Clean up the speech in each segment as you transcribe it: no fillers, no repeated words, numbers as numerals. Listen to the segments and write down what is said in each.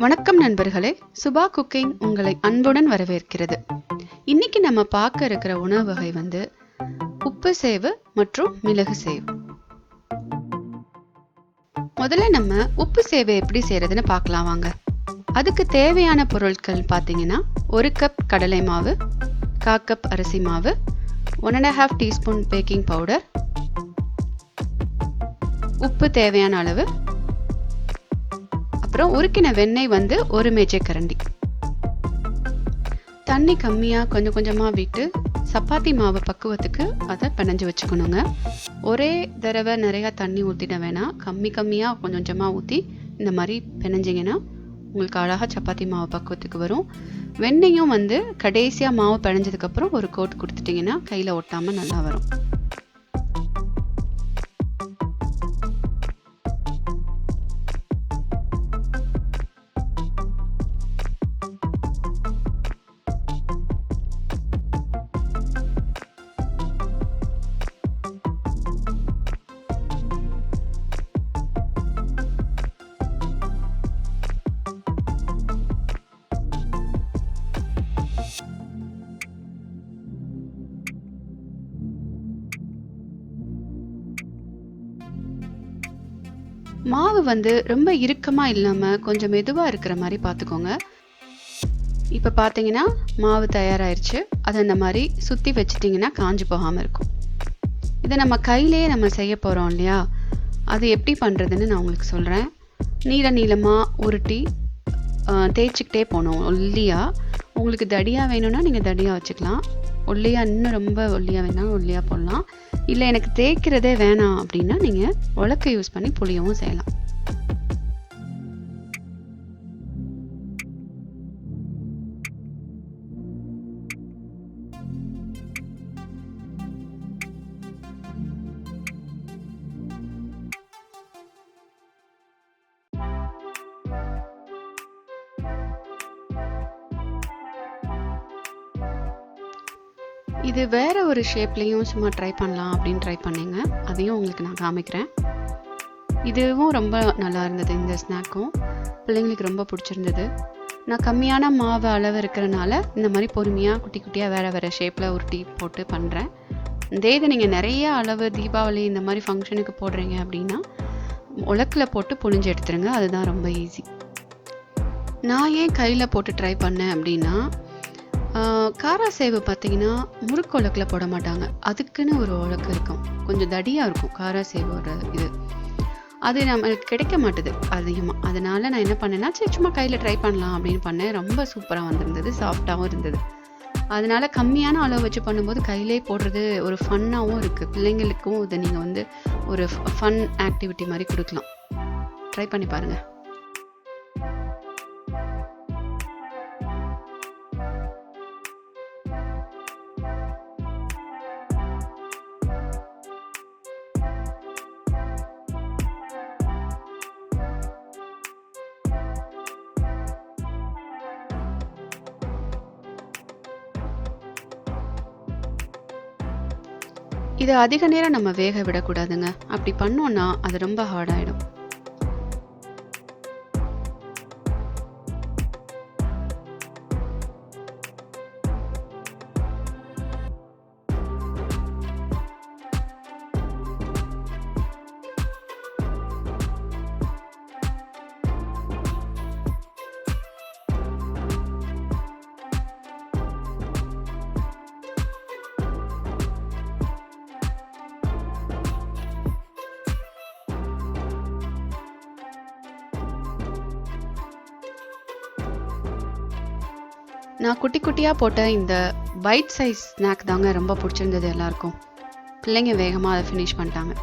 வணக்கம் நண்பர்களே, சுபா குக்கிங் உங்களை அன்புடன் வரவேற்கிறது. இன்னைக்கு நம்ம பார்க்க இருக்கிற உணவு வகை உப்பு சேவு மற்றும் மிளகு சேவு. முதல்ல நம்ம உப்பு சேவை எப்படி செய்யறதுன்னு பார்க்கலாம் வாங்க. அதுக்கு தேவையான பொருட்கள் பார்த்தீங்கன்னா 1 கப் கடலை மாவு, 1/4 கப் அரிசி மாவு, 1.5 டீஸ்பூன் பேக்கிங் பவுடர், உப்பு தேவையான அளவு, அப்புறம் உருக்கின வெண்ணெய் 1 மேஜை கரண்டி. தண்ணி கம்மியாக கொஞ்சம் கொஞ்சமாக விட்டு சப்பாத்தி மாவு பக்குவத்துக்கு அதை பிணைஞ்சு வச்சுக்கணுங்க. ஒரே தடவை நிறையா தண்ணி ஊற்றிட வேணாம், கம்மியாக கொஞ்சம் கொஞ்சமாக ஊற்றி இந்த மாதிரி பிணைஞ்சிங்கன்னா உங்களுக்கு அழகாக சப்பாத்தி மாவு பக்குவத்துக்கு வரும். வெண்ணெயும் கடைசியாக மாவு பிணைஞ்சதுக்கப்புறம் ஒரு கோட் கொடுத்துட்டிங்கன்னா கையில் ஒட்டாமல் நல்லா வரும். மாவு ரொம்ப இறுக்கமாக இல்லாமல் கொஞ்சம் மெதுவாக இருக்கிற மாதிரி பார்த்துக்கோங்க. இப்போ பார்த்தீங்கன்னா மாவு தயாராகிருச்சு. அதை இந்த மாதிரி சுற்றி வச்சிட்டிங்கன்னா காஞ்சி போகாமல் இருக்கும். இதை நம்ம கையிலேயே நம்ம செய்ய போகிறோம் இல்லையா, அது எப்படி பண்ணுறதுன்னு நான் உங்களுக்கு சொல்கிறேன். நீளமாக உருட்டி தேய்ச்சிக்கிட்டே போகணும் ஒல்லியாக. உங்களுக்கு தடியாக வேணும்னா நீங்கள் தடியாக வச்சுக்கலாம், ஒல்லியாக இன்னும் ரொம்ப ஒல்லியாக வேணாலும் ஒல்லியாக போடலாம். இல்லை எனக்கு தேய்க்கிறதே வேணாம் அப்படின்னா நீங்கள் உலக்கை யூஸ் பண்ணி புளியவும் செய்யலாம். இது வேற ஒரு ஷேப்லேயும் சும்மா ட்ரை பண்ணலாம் அப்படின்னு ட்ரை பண்ணேங்க. அதையும் உங்களுக்கு நான் காமிக்கிறேன். இதுவும் ரொம்ப நல்லா இருந்தது. இந்த ஸ்நாக்கும் பிள்ளைங்களுக்கு ரொம்ப பிடிச்சிருந்தது. நான் கம்மியான மாவு அளவு இருக்கிறனால இந்த மாதிரி பொறுமையாக குட்டி குட்டியாக வேறு ஷேப்பில் உருட்டி போட்டு பண்ணுறேன். இதே இது நீங்கள் நிறைய அளவு தீபாவளி இந்த மாதிரி ஃபங்க்ஷனுக்கு போடுறீங்க அப்படின்னா உலக்கில் போட்டு புழிஞ்சு எடுத்துருங்க. அதுதான் ரொம்ப ஈஸி. நான் ஏன் கையில் போட்டு ட்ரை பண்ணேன் அப்படின்னா, காராசேவு பார்த்தீங்கன்னா முறுக்கு உலக்கில் போட மாட்டாங்க, அதுக்குன்னு ஒரு உலக்கு இருக்கும், கொஞ்சம் தடியாக இருக்கும் காராசேவோட இது. அது நம்மளுக்கு கிடைக்க மாட்டுது அதிகமாக. அதனால நான் என்ன பண்ணேன்னா, சரி சும்மா கையில் ட்ரை பண்ணலாம் அப்படின்னு பண்ணேன். ரொம்ப சூப்பராக வந்திருந்தது, சாஃப்டாகவும் இருந்தது. அதனால கம்மியான அளவு வச்சு பண்ணும்போது கையிலே போடுறது ஒரு ஃபன்னாகவும் இருக்குது. பிள்ளைங்களுக்கும் இதை நீங்கள் ஒரு ஃபன் ஆக்டிவிட்டி மாதிரி கொடுக்கலாம். ட்ரை பண்ணி பாருங்கள். இதை அதிக நேரம் நம்ம வேக விடக்கூடாதுங்க. அப்படி பண்ணோன்னா அது ரொம்ப ஹார்டாயிடும். நான் குட்டி குட்டியாக போட்ட இந்த பைட் சைஸ் ஸ்நாக் தாங்க ரொம்ப பிடிச்சிருந்தது எல்லாருக்கும். பிள்ளைங்க வேகமாக அதை ஃபினிஷ் பண்ணிட்டாங்க.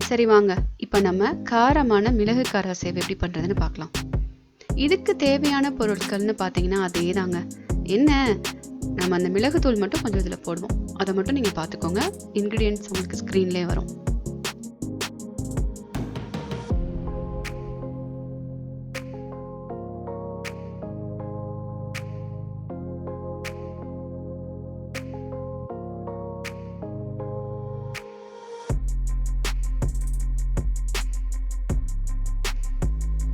சரி வாங்க, இப்போ நம்ம காரமான மிளகு காராசேவ் எப்படி பண்ணுறதுன்னு பார்க்கலாம். இதுக்கு தேவையான பொருட்கள்னு பார்த்தீங்கன்னா அதே தாங்க. என்ன, நம்ம அந்த மிளகுத்தூள் மட்டும் கொஞ்சம் இதில் போடுவோம். அதை மட்டும் நீங்கள் பார்த்துக்கோங்க. இன்க்ரீடியன்ட்ஸ் உங்களுக்கு ஸ்க்ரீன்லேயே வரும்.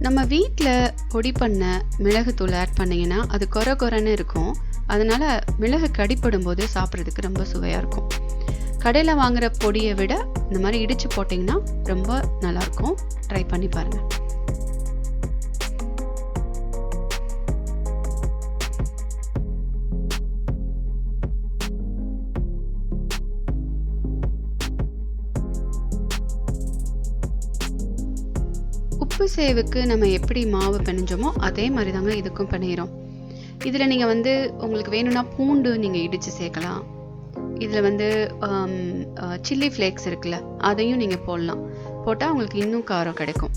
நம்ம வீட்டில் பொடி பண்ண மிளகுத்தூள் ஆட் பண்ணிங்கன்னா அது கொர கொரன்னு இருக்கும். அதனால் மிளகு கடிப்படும் போது சாப்பிட்றதுக்கு ரொம்ப சுவையாக இருக்கும். கடையில் வாங்குகிற பொடியை விட இந்த மாதிரி இடித்து போட்டிங்கன்னா ரொம்ப நல்லாயிருக்கும். ட்ரை பண்ணி பாருங்கள். உப்பு சேவுக்கு நம்ம எப்படி மாவு பிணைஞ்சோமோ அதே மாதிரி தாங்க இதுக்கும் பிணையிறோம். இதில் நீங்கள் உங்களுக்கு வேணும்னா பூண்டு நீங்கள் இடித்து சேர்க்கலாம். இதில் சில்லி ஃப்ளேக்ஸ் இருக்குல்ல, அதையும் நீங்கள் போடலாம். போட்டால் உங்களுக்கு இன்னும் காரம் கிடைக்கும்.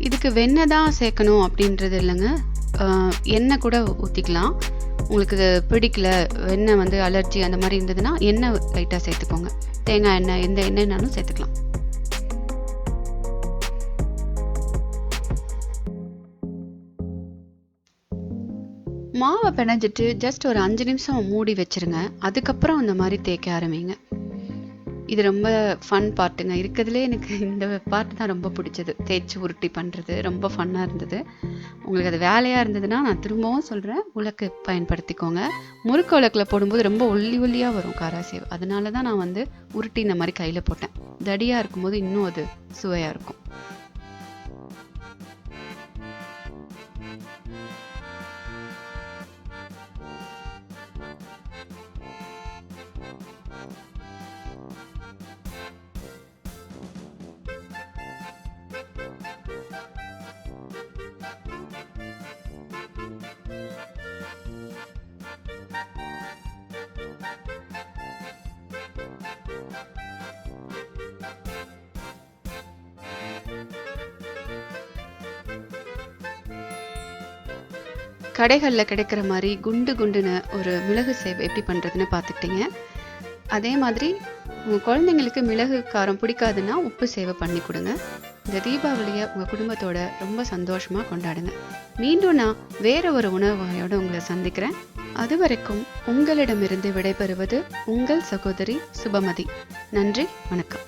இதுக்கு வெண்ணெய் தான் சேர்க்கணும் அப்படின்றது இல்லைங்க. எண்ணெய் கூட ஊற்றிக்கலாம். உங்களுக்கு இது பிடிக்கல, எண்ணெய் அலர்ஜி அந்த மாதிரி இருந்ததுன்னா எண்ணெய் லைட்டாக சேர்த்துக்கோங்க. தேங்காய் எண்ணெய், எந்த எண்ணெய்னாலும் சேர்த்துக்கலாம். மாவை பிணைஞ்சிட்டு ஜஸ்ட் ஒரு 5 நிமிஷம் மூடி வச்சிருங்க. அதுக்கப்புறம் அந்த மாதிரி தேய்க்க ஆரம்பிங்க. இது ரொம்ப ஃபன் பார்ட்டுங்க. இருக்கிறதுலே எனக்கு இந்த பார்ட் தான் ரொம்ப பிடிச்சது. தேய்ச்சி உருட்டி பண்ணுறது ரொம்ப ஃபன்னாக இருந்தது. உங்களுக்கு அது வேலையாக இருந்ததுன்னா நான் திரும்பவும் சொல்கிறேன், உலக்கு பயன்படுத்திக்கோங்க. முறுக்கு உலக்கில் போடும்போது ரொம்ப ஒல்லியாக வரும் காராசேவ். அதனால தான் நான் உருட்டி இந்த மாதிரி கையில் போட்டேன். தடியாக இருக்கும்போது இன்னும் அது சுவையாக இருக்கும். கடைகளில் கிடைக்கிற மாதிரி குண்டு குண்டுன்னு ஒரு மிளகு சேவ் எப்படி பண்ணுறதுன்னு பார்த்துக்கிட்டீங்க. அதே மாதிரி உங்கள் குழந்தைங்களுக்கு மிளகு காரம் பிடிக்காதுன்னா உப்பு சேவை பண்ணி கொடுங்க. இந்த தீபாவளியை உங்கள் குடும்பத்தோட ரொம்ப சந்தோஷமாக கொண்டாடுங்க. மீண்டும் நான் வேற ஒரு உணவு வகையோடு உங்களை சந்திக்கிறேன். அது வரைக்கும் உங்களிடமிருந்து விடைபெறுவது உங்கள் சகோதரி சுபமதி. நன்றி, வணக்கம்.